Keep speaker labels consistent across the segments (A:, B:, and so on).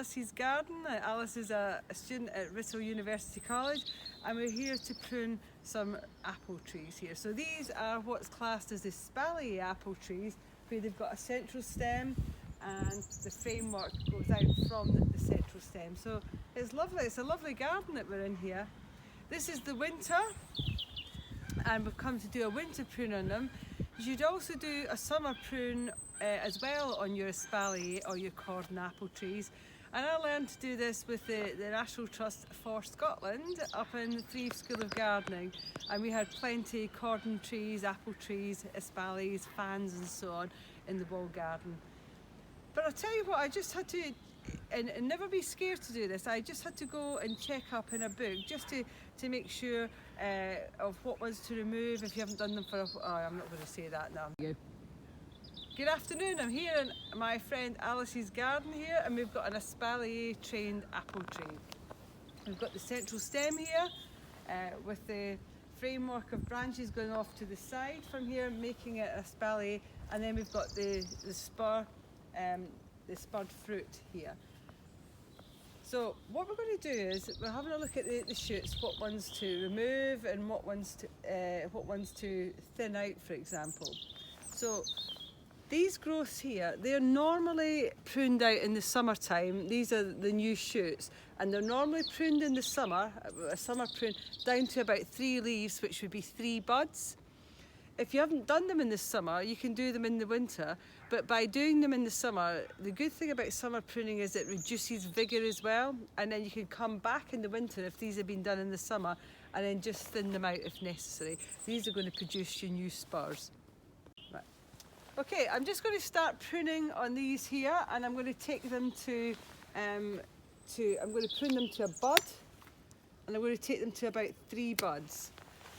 A: Alice's garden. Alice is a student at Bristol University College, and we're here to prune some apple trees here. So these are what's classed as the Espalier apple trees, where they've got a central stem and the framework goes out from the central stem. So it's lovely, it's a lovely garden that we're in here. This is the winter, and we've come to do a winter prune on them. You should also do a summer prune as well on your Espalier or your cordon apple trees. And I learned to do this with the National Trust for Scotland up in the Threave School of Gardening, and we had plenty of cordon trees, apple trees, espaliers, fans and so on in the wall garden. But I'll tell you what, I just had to, and never be scared to do this, I just had to go and check up in a book just to make sure of what ones to remove if you haven't done them for a while. Oh, I'm not going to say that now. Good afternoon, I'm here in my friend Alice's garden here, and we've got an Espalier trained apple tree. We've got the central stem here with the framework of branches going off to the side from here, making it an Espalier, and then we've got the spur, the spurred fruit here. So what we're going to do is we're having a look at the shoots, what ones to remove and what ones to thin out, for example. So these growths here, they're normally pruned out in the summertime. These are the new shoots, and they're normally pruned in the summer, a summer prune, down to about 3 leaves, which would be 3 buds. If you haven't done them in the summer, you can do them in the winter, but by doing them in the summer, the good thing about summer pruning is it reduces vigour as well, and then you can come back in the winter if these have been done in the summer, and then just thin them out if necessary. These are going to produce your new spurs. Right. Okay, I'm just going to start pruning on these here, and I'm going to take them I'm going to prune them to a bud, and I'm going to take them to about 3 buds.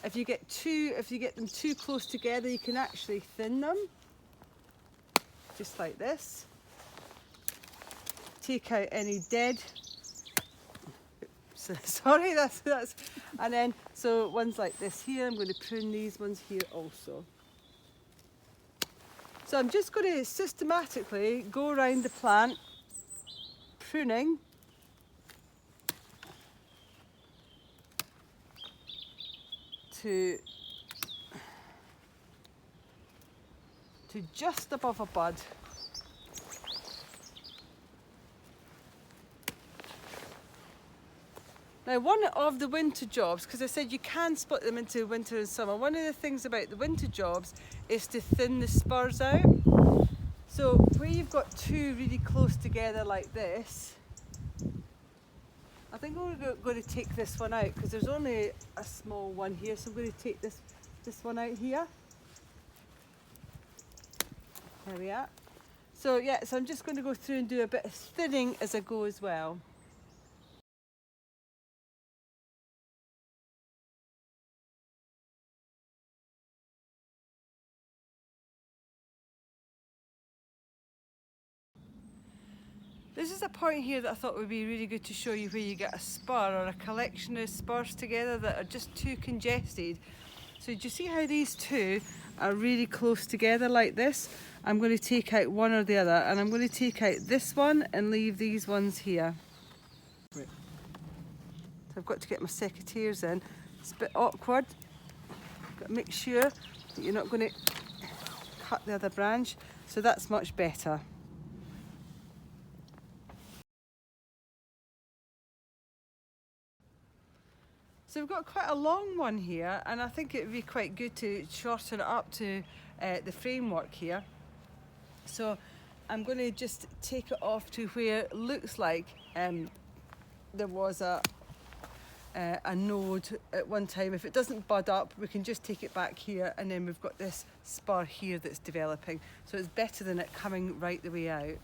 A: If you get them too close together, you can actually thin them, just like this. Take out any dead. Sorry, that's. And then, so ones like this here, I'm going to prune these ones here also. So I'm just going to systematically go around the plant, pruning. To just above a bud. Now, one of the winter jobs, because I said you can split them into winter and summer, one of the things about the winter jobs is to thin the spurs out. So where you've got 2 really close together like this, I think we're going to take this one out because there's only a small one here, so I'm going to take this one out here. There we are. So yeah, so I'm just going to go through and do a bit of thinning as I go as well. This is a point here that I thought would be really good to show you where you get a spur or a collection of spurs together that are just too congested. So do you see how these 2 are really close together like this? I'm going to take out one or the other, and I'm going to take out this one and leave these ones here. So I've got to get my secateurs in. It's a bit awkward. Got to make sure that you're not going to cut the other branch. So that's much better. So we've got quite a long one here, and I think it would be quite good to shorten it up to the framework here. So I'm going to just take it off to where it looks like there was a node at one time. If it doesn't bud up, we can just take it back here, and then we've got this spur here that's developing. So it's better than it coming right the way out.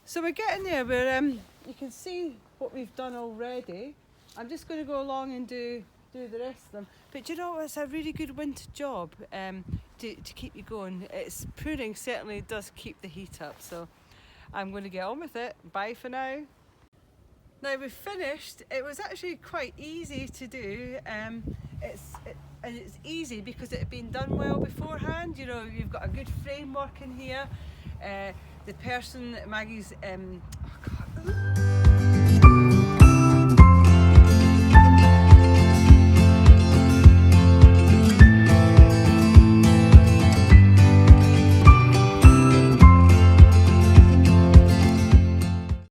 A: So we're getting there where you can see what we've done already. I'm just going to go along and do the rest of them. But you know, it's a really good winter job to keep you going. Pruning certainly does keep the heat up. So I'm going to get on with it. Bye for now. Now we've finished. It was actually quite easy to do. It's easy because it had been done well beforehand. You know, you've got a good framework in here. The person, Maggie's, oh God, Awesome.